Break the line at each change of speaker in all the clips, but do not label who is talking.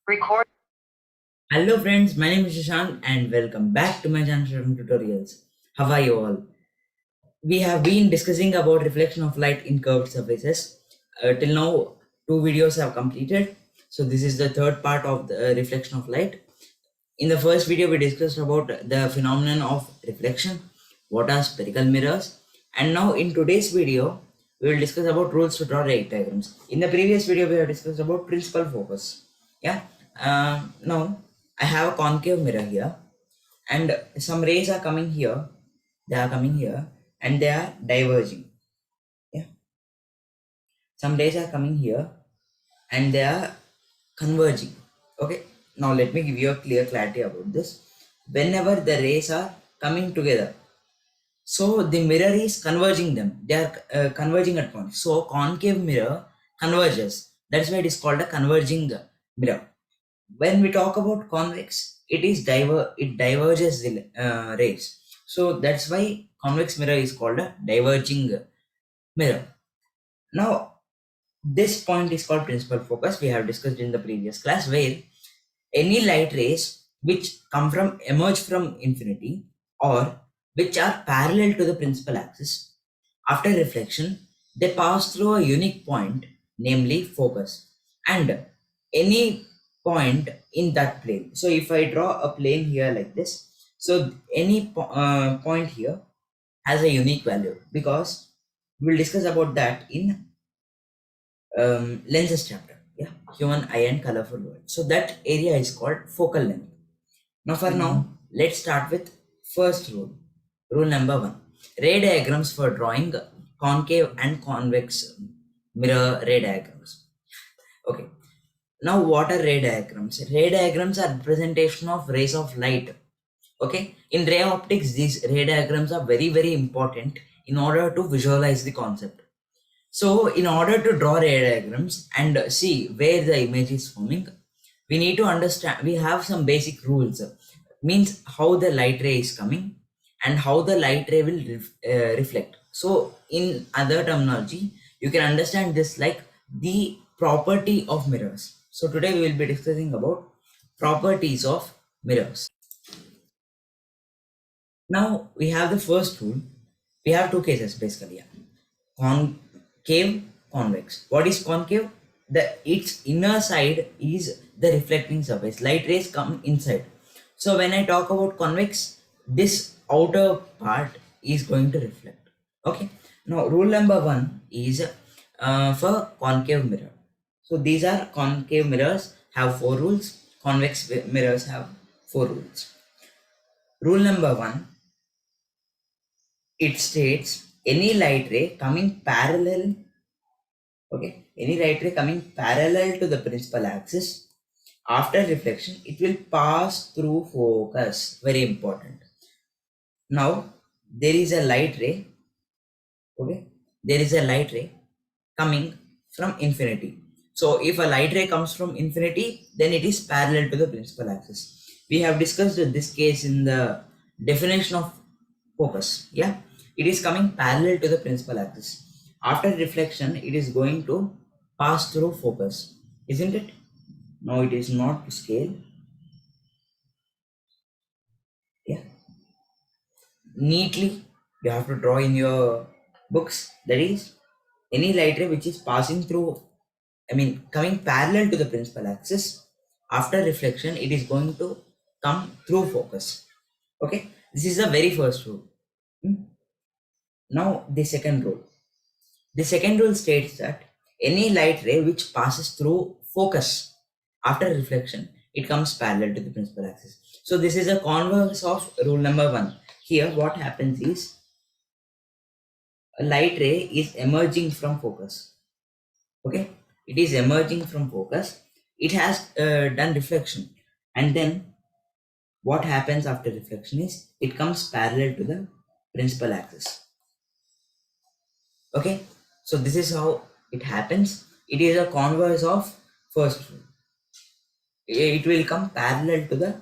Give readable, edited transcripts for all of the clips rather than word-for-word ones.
Record. Hello friends, my name is Shashank and welcome back to my channel Scert Tutorials. How are you all? We have been discussing about reflection of light in curved surfaces. Till now, two videos have completed. So this is the third part of the reflection of light. In the first video, we discussed about the phenomenon of reflection, what are spherical mirrors, and now in today's video, we will discuss about rules to draw light diagrams. In the previous video, we have discussed about principal focus. Yeah. Now I have a concave mirror here, and some rays are coming here. They are coming here, and they are diverging. Yeah. Some rays are coming here, and they are converging. Okay. Now let me give you a clear clarity about this. Whenever the rays are coming together, so the mirror is converging them. They are converging at points. So concave mirror converges. That's why it is called a converging mirror. When we talk about convex, it diverges the rays. So that's why convex mirror is called a diverging mirror. Now this point is called principal focus. We have discussed in the previous class, where any light rays which emerge from infinity or which are parallel to the principal axis, after reflection they pass through a unique point, namely focus, and any point in that plane. So if I draw a plane here like this, so any point here has a unique value, because we'll discuss about that in lenses chapter. Yeah, human eye and colorful world. So that area is called focal length. Now for now, let's start with first rule. Rule number 1. Ray diagrams for drawing concave and convex mirror ray diagrams. Okay. Now what are ray diagrams? Ray diagrams are representation of rays of light. Okay. In ray optics, these ray diagrams are very important in order to visualize the concept. So in order to draw ray diagrams and see where the image is forming, we need to understand, we have some basic rules. Means how the light ray is coming and how the light ray will reflect. So in other terminology, you can understand this like the property of mirrors. So today we will be discussing about properties of mirrors. Now we have the first rule. We have two cases basically. Concave, convex. What is concave? Its inner side is the reflecting surface. Light rays come inside. So when I talk about convex, this outer part is going to reflect. Okay. Now rule number 1 is for concave mirror. So these are concave mirrors have 4 rules. Convex mirrors have 4 rules. Rule number 1, it states any light ray coming parallel, okay, any light ray coming parallel to the principal axis, after reflection it will pass through focus. Very important. Now there is a light ray, okay, there is a light ray coming from infinity. So if a light ray comes from infinity, then it is parallel to the principal axis. We have discussed this case in the definition of focus. Yeah, it is coming parallel to the principal axis. After reflection, it is going to pass through focus, isn't it? No, it is not to scale. Yeah, neatly you have to draw in your books. That is, any light ray which is passing through, coming parallel to the principal axis, after reflection, it is going to come through focus. Okay, this is the very first rule. Now the second rule. The second rule states that any light ray which passes through focus after reflection, it comes parallel to the principal axis. So this is a converse of rule number 1. Here what happens is a light ray is emerging from focus. Okay, it is emerging from focus. It has done reflection, and then what happens after reflection is it comes parallel to the principal axis. Okay, so this is how it happens. It is a converse of first rule. It will come parallel to the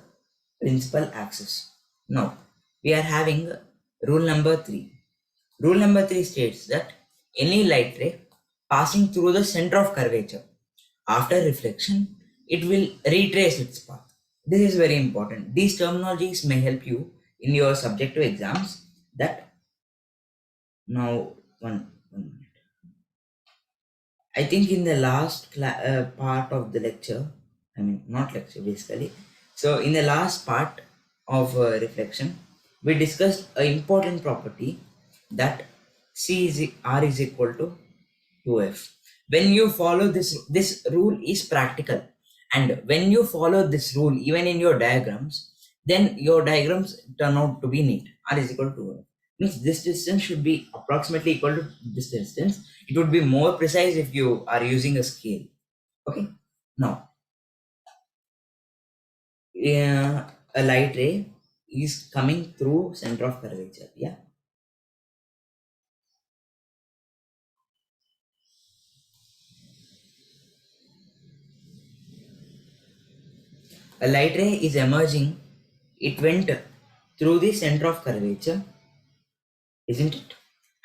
principal axis. Now we are having rule number 3. Rule number 3 states that any light ray passing through the center of curvature, after reflection, it will retrace its path. This is very important. These terminologies may help you in your subjective exams. That now one minute. I think in the last part of the lecture, I mean not lecture basically. So in the last part of reflection, we discussed an important property that C is R is equal to 2F. When you follow this rule is practical, and when you follow this rule even in your diagrams, then your diagrams turn out to be neat. R is equal to 2F. Means this distance should be approximately equal to this distance. It would be more precise if you are using a scale. Okay. Now, a light ray is coming through center of curvature. Yeah. A light ray is emerging. It went through the center of curvature, isn't it?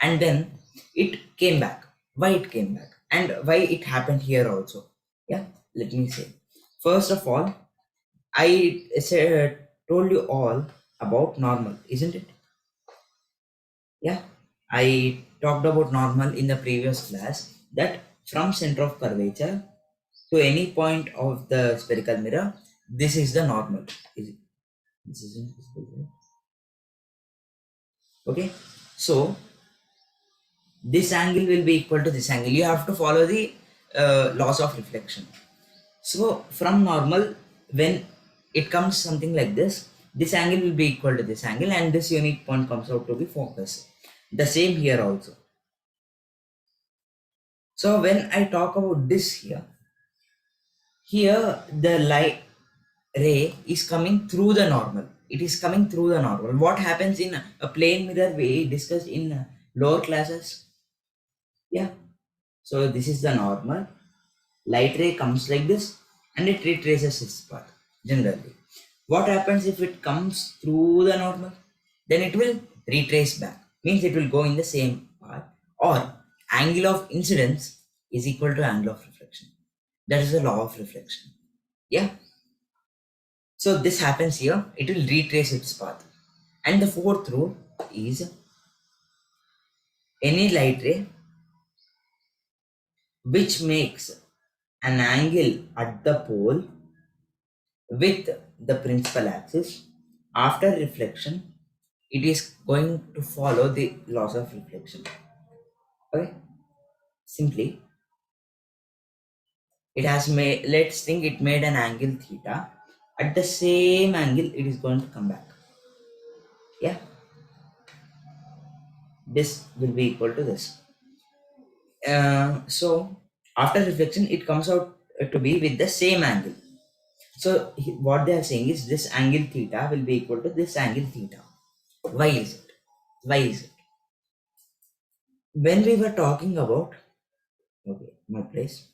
And then it came back. Why it came back? And why it happened here also? Yeah, let me say. First of all, I said, told you all about normal, isn't it? Yeah, I talked about normal in the previous class, that from center of curvature to any point of the spherical mirror, this is the normal. Is it? This isn't visible, right? Okay, so this angle will be equal to this angle. You have to follow the laws of reflection. So from normal, when it comes something like this angle will be equal to this angle, and this unique point comes out to be focus. The same here also. So when I talk about this here the light ray is coming through the normal. It is coming through the normal. What happens in a plane mirror we discussed in lower classes? Yeah. So this is the normal. Light ray comes like this and it retraces its path generally. What happens if it comes through the normal? Then it will retrace back. Means it will go in the same path. Or angle of incidence is equal to angle of reflection. That is the law of reflection. Yeah. So this happens here. It will retrace its path. And the fourth rule is any light ray which makes an angle at the pole with the principal axis, after reflection, it is going to follow the laws of reflection. Okay, simply it has made, let's think it made an angle theta. At the same angle, it is going to come back. Yeah, this will be equal to this. So after reflection, it comes out to be with the same angle. So what they are saying is this angle theta will be equal to this angle theta. Why is it? Why is it? When we were talking about, okay, my place,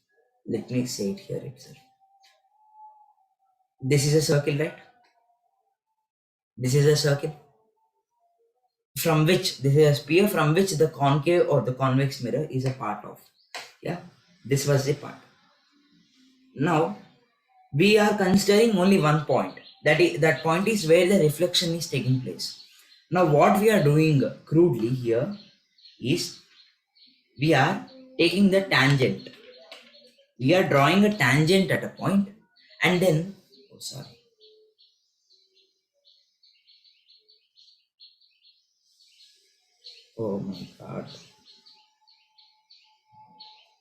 let me say it here itself. This is a circle, right? This is a circle from which, this is a sphere from which the concave or the convex mirror is a part of. Yeah, this was the part. Now we are considering only one point. That point is where the reflection is taking place. Now what we are doing crudely here is we are taking the tangent. We are drawing a tangent at a point, and then, oh sorry, oh my god.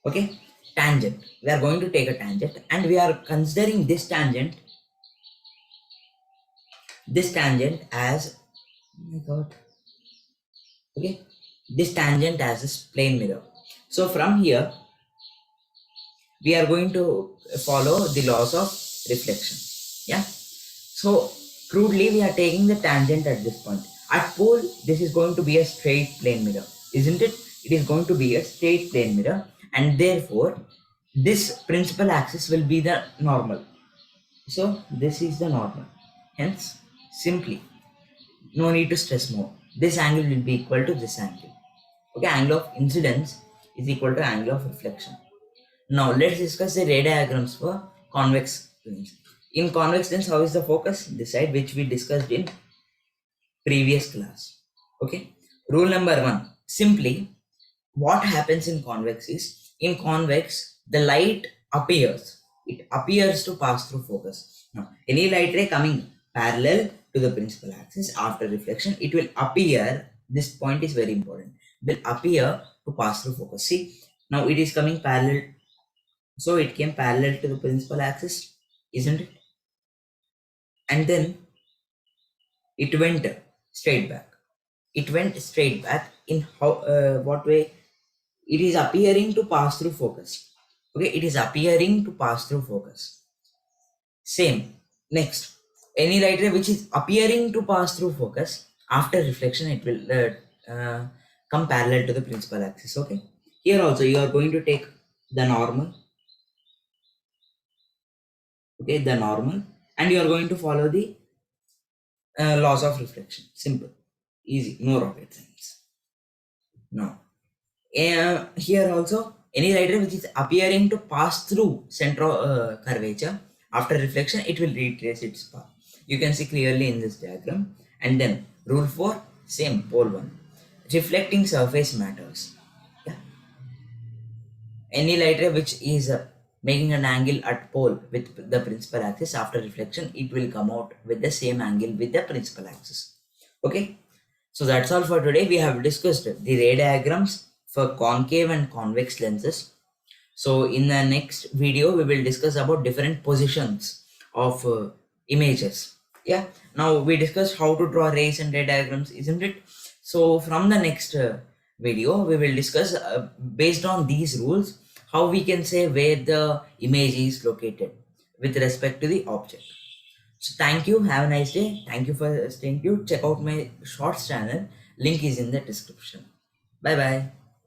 Okay, tangent. We are going to take a tangent and we are considering this tangent as, oh my god, okay, this tangent as a plane mirror. So from here we are going to follow the laws of reflection. Yeah, so crudely we are taking the tangent at this point. At pole, this is going to be a straight plane mirror, isn't it? It is going to be a straight plane mirror, and therefore this principal axis will be the normal. So this is the normal. Hence, simply, no need to stress more. This angle will be equal to this angle. Okay, angle of incidence is equal to angle of reflection. Now let's discuss the ray diagrams for convex In convex lens, how is the focus? This side, which we discussed in previous class. Okay. Rule number one. Simply, what happens in convex is, in convex, the light appears. It appears to pass through focus. Now, any light ray coming parallel to the principal axis after reflection, it will appear. This point is very important. Will appear to pass through focus. See, now it is coming parallel, so it came parallel to the principal axis, isn't it? And then it went straight back. It went straight back in how, what way? It is appearing to pass through focus. Okay, it is appearing to pass through focus. Same. Next, any light ray which is appearing to pass through focus, after reflection, it will come parallel to the principal axis. Okay. Here also, you are going to take the normal. Okay, the normal, and you are going to follow the laws of reflection. Simple, easy, no rocket science. Now, here also, any light ray which is appearing to pass through center of curvature, after reflection, it will retrace its path. You can see clearly in this diagram. And then rule 4, same, pole 1. Reflecting surface matters. Yeah. Any light ray which is making an angle at pole with the principal axis, after reflection, it will come out with the same angle with the principal axis. Okay. So that's all for today. We have discussed the ray diagrams for concave and convex lenses. So in the next video, we will discuss about different positions of images. Yeah. Now we discussed how to draw rays and ray diagrams, isn't it? So from the next video, we will discuss based on these rules, how we can say where the image is located with respect to the object. So thank you. Have a nice day. Thank you for staying tuned. Check out my shorts channel. Link is in the description. Bye bye.